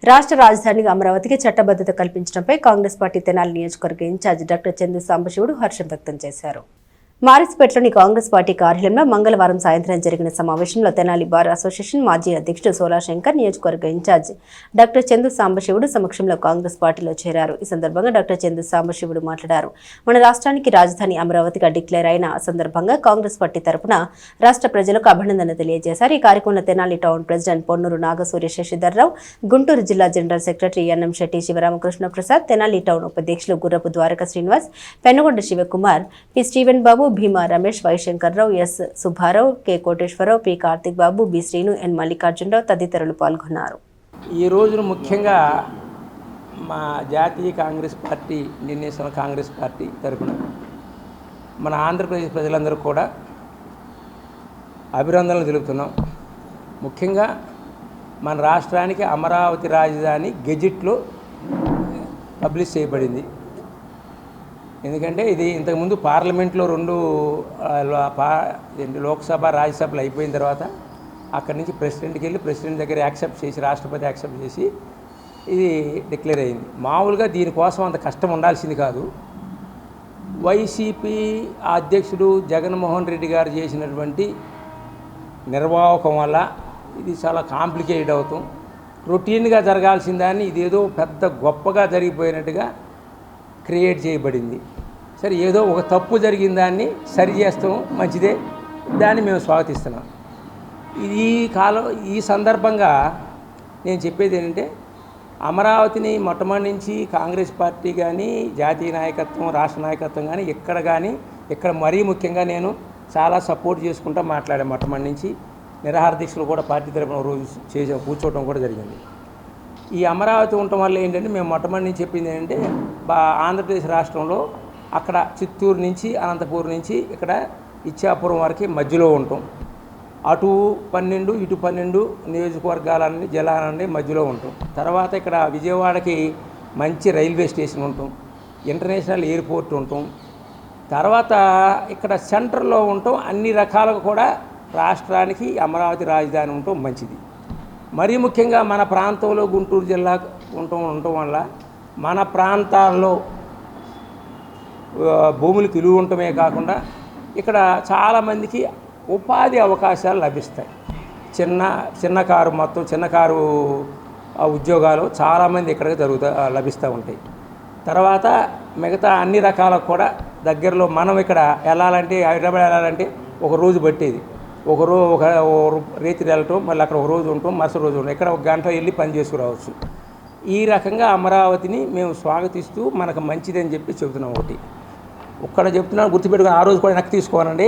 రాష్ట్ర రాజధాని అమరావతికి చట్టబద్ధత కల్పించడంపై కాంగ్రెస్ పార్టీ తెనాలి నియోజకవర్గ ఇన్ఛార్జ్ డాక్టర్ చందు సాంబశివుడు హర్షం వ్యక్తం చేశారు. మారిస్పేటలోని కాంగ్రెస్ పార్టీ కార్యాలయంలో మంగళవారం సాయంత్రం జరిగిన సమావేశంలో తెనాలి బార్ అసోసియేషన్ మాజీ అధ్యక్షుడు సోలాశంకర్, నియోజకవర్గ ఇన్ఛార్జ్ డాక్టర్ చందు సాంబశివుడు సమక్షంలో కాంగ్రెస్ పార్టీలో చేరారు. ఈ సందర్భంగా డాక్టర్ చందు సాంబశివుడు మాట్లాడారు. మన రాష్ట్రానికి రాజధాని అమరావతిగా డిక్లేర్ అయిన సందర్భంగా కాంగ్రెస్ పార్టీ తరపున రాష్ట్ర ప్రజలకు అభినందన తెలియజేశారు. ఈ కార్యక్రమంలో తెనాలి టౌన్ ప్రెసిడెంట్ పొన్నూరు నాగసూర్య శశిధర్రావు, గుంటూరు జిల్లా general secretary NM Shetty Sivaramakrishna Prasad, Tenali town ఉపాధ్యక్షులు గుర్రపు Dwaraka Srinivas, Penugonda Shivakumar, P Steven Babu, Bhima Ramesh, why Shankarrao, yes Subbarao, K Koteswararao, P Karthik Babu, B Srinu, ఎన్ మల్లికార్జునరావు తదితరులు పాల్గొన్నారు. ఈ రోజున ముఖ్యంగా మా జాతీయ కాంగ్రెస్ పార్టీ, నిర్ణయించిన కాంగ్రెస్ పార్టీ తరఫున మన ఆంధ్రప్రదేశ్ ప్రజలందరూ కూడా అభినందనలు తెలుపుతున్నాం. ముఖ్యంగా మన రాష్ట్రానికి అమరావతి రాజధాని గెజిట్లో పబ్లిష్ చేయబడింది. ఎందుకంటే ఇది ఇంతకుముందు పార్లమెంట్లో రెండు లోక్సభ, రాజ్యసభలు అయిపోయిన తర్వాత అక్కడి నుంచి ప్రెసిడెంట్కి వెళ్ళి ప్రెసిడెంట్ దగ్గర యాక్సెప్ట్ చేసి, రాష్ట్రపతి యాక్సెప్ట్ చేసి ఇది డిక్లేర్ అయింది. మామూలుగా దీనికోసం అంత కష్టం ఉండాల్సింది కాదు. వైసీపీ అధ్యక్షుడు జగన్మోహన్ రెడ్డి గారు చేసినటువంటి నిర్వాహకం వల్ల ఇది చాలా కాంప్లికేటెడ్ అవుతాం. రొటీన్గా జరగాల్సిన దాన్ని ఇదేదో పెద్ద గొప్పగా జరిగిపోయినట్టుగా క్రియేట్ చేయబడింది. సరే, ఏదో ఒక తప్పు జరిగిన దాన్ని సరి చేస్తాం, మంచిదే, దాన్ని మేము స్వాగతిస్తున్నాం. ఈ సందర్భంగా నేను చెప్పేది ఏంటంటే, అమరావతిని మొట్టమొదటి నుంచి కాంగ్రెస్ పార్టీ కానీ, జాతీయ నాయకత్వం, రాష్ట్ర నాయకత్వం కానీ ఇక్కడ మరీ ముఖ్యంగా నేను చాలా సపోర్ట్ చేసుకుంటూ మాట్లాడాను. మొట్టమొదటి నుంచి నిరాహార దీక్షలు కూడా పార్టీ తరఫున రోజు కూర్చోవడం కూడా జరిగింది. ఈ అమరావతి ఉండటం వల్ల ఏంటంటే, మేము మొట్టమొదటి నుంచి చెప్పింది ఏంటంటే, ఆంధ్రప్రదేశ్ రాష్ట్రంలో అక్కడ చిత్తూరు నుంచి అనంతపూర్ నుంచి ఇక్కడ ఇచ్చాపురం వరకు మధ్యలో ఉంటాం. అటు 12 ఇటు 12 నియోజకవర్గాలన్నీ జిల్లాలన్నీ మధ్యలో ఉంటాం. తర్వాత ఇక్కడ విజయవాడకి మంచి రైల్వే స్టేషన్ ఉంటాం, ఇంటర్నేషనల్ ఎయిర్పోర్ట్ ఉంటాం. తర్వాత ఇక్కడ సెంటర్లో ఉంటాం. అన్ని రకాలుగా కూడా రాష్ట్రానికి అమరావతి రాజధాని ఉండటం మంచిది. మరీ ముఖ్యంగా మన ప్రాంతంలో గుంటూరు జిల్లా ఉండటం వల్ల మన ప్రాంతాల్లో భూములు తిరుగు ఉండటమే కాకుండా ఇక్కడ చాలామందికి ఉపాధి అవకాశాలు లభిస్తాయి. చిన్న కారు ఉద్యోగాలు చాలామంది ఇక్కడ లభిస్తూ ఉంటాయి. తర్వాత మిగతా అన్ని రకాలకు కూడా దగ్గరలో మనం ఇక్కడ వెళ్ళాలంటే, హైదరాబాద్ వెళ్ళాలంటే ఒక రోజు పట్టేది. ఒక రేతి వెళ్ళటం, మళ్ళీ అక్కడ ఒక రోజు ఉంటాం, మరుసటి రోజు ఉంటాం, ఇక్కడ 1 గంట వెళ్ళి పని చేసుకురావచ్చు. ఈ రకంగా అమరావతిని మేము స్వాగతిస్తూ మనకు మంచిదని చెప్పి చెబుతున్నాం. ఒక్కడ చెప్తున్నాను, గుర్తుపెట్టుకుని ఆ రోజు కూడా వెనక్కి తీసుకోవాలండి.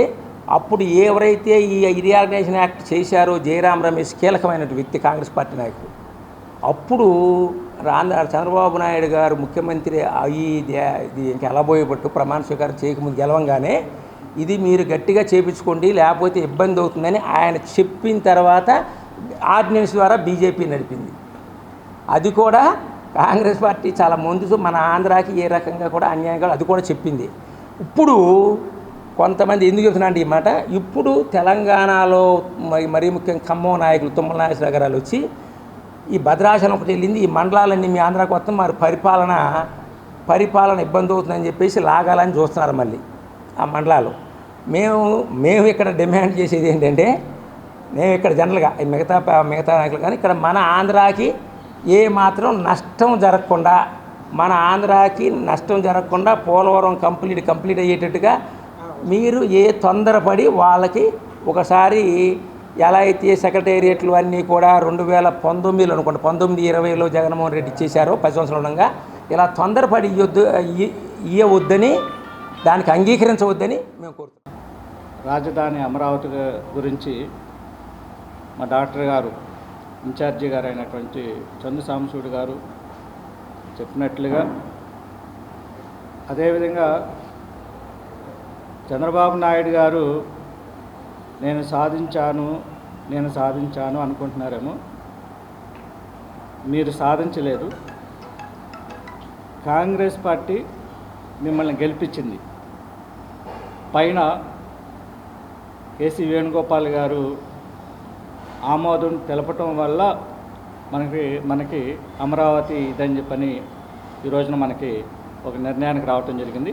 అప్పుడు ఎవరైతే ఈ రీఆర్గనైజేషన్ యాక్ట్ చేశారో జయరాం రమేష్ కీలకమైన వ్యక్తి, కాంగ్రెస్ పార్టీ నాయకుడు. అప్పుడు చంద్రబాబు నాయుడు గారు ముఖ్యమంత్రి ఇది ఎలా పోయేపట్టు ప్రమాణ స్వీకారం చేయకముందు గెలవంగానే ఇది మీరు గట్టిగా చేయించుకోండి, లేకపోతే ఇబ్బంది అవుతుందని ఆయన చెప్పిన తర్వాత ఆర్డినెన్స్ ద్వారా బీజేపీ నడిపింది. అది కూడా కాంగ్రెస్ పార్టీ చాలా ముందు మన ఆంధ్రాకి ఏ రకంగా కూడా అన్యాయంగా అది కూడా చెప్పింది. ఇప్పుడు కొంతమంది ఎందుకు చెప్తున్నా అంటే ఈ మాట, ఇప్పుడు తెలంగాణలో మరీ ముఖ్యంగా ఖమ్మం నాయకులు, తుమ్మల నాగేశ్వరరావు గారు వచ్చి ఈ భద్రాచలం ఒకటి వెళ్ళింది, ఈ మండలాలన్నీ మీ ఆంధ్రాకి వస్తాం, మరి పరిపాలన ఇబ్బంది అవుతుందని చెప్పేసి లాగాలని చూస్తున్నారు మళ్ళీ ఆ మండలాలు. మేము ఇక్కడ డిమాండ్ చేసేది ఏంటంటే, మేము ఇక్కడ జనరల్గా మిగతా నాయకులు కానీ ఇక్కడ మన ఆంధ్రాకి ఏ మాత్రం నష్టం జరగకుండా పోలవరం కంప్లీట్ అయ్యేటట్టుగా మీరు ఏ తొందరపడి వాళ్ళకి ఒకసారి ఎలా అయితే సెక్రటేరియట్లు అన్నీ కూడా 2019 అనుకోండి, 19-20లో జగన్మోహన్ రెడ్డి ఇచ్చేశారో 10 సంవత్సరాల ఉండగా, ఇలా తొందరపడి ఇవ్వవద్దని, దానికి అంగీకరించవద్దని మేము కోరుతున్నాం. రాజధాని అమరావతి గురించి మా డాక్టర్ గారు, ఇన్ఛార్జి గారు అయినటువంటి చందు సాంబశివుడు గారు చెప్పినట్లుగా, అదేవిధంగా చంద్రబాబు నాయుడు గారు నేను సాధించాను అనుకుంటున్నారేమో. మీరు సాధించలేదు. కాంగ్రెస్ పార్టీ మిమ్మల్ని గెలిపించింది. పైన కేసీ వేణుగోపాల్ గారు ఆమోదం తెలపటం వల్ల మనకి అమరావతి ఇదని చెప్పని ఈ రోజున మనకి ఒక నిర్ణయానికి రావటం జరిగింది.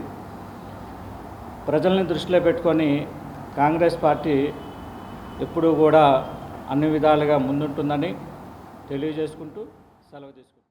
ప్రజల్ని దృష్టిలో పెట్టుకొని కాంగ్రెస్ పార్టీ ఎప్పుడూ కూడా అన్ని విధాలుగా ముందుంటుందని తెలియజేసుకుంటూ సెలవు తీసుకుంటాం.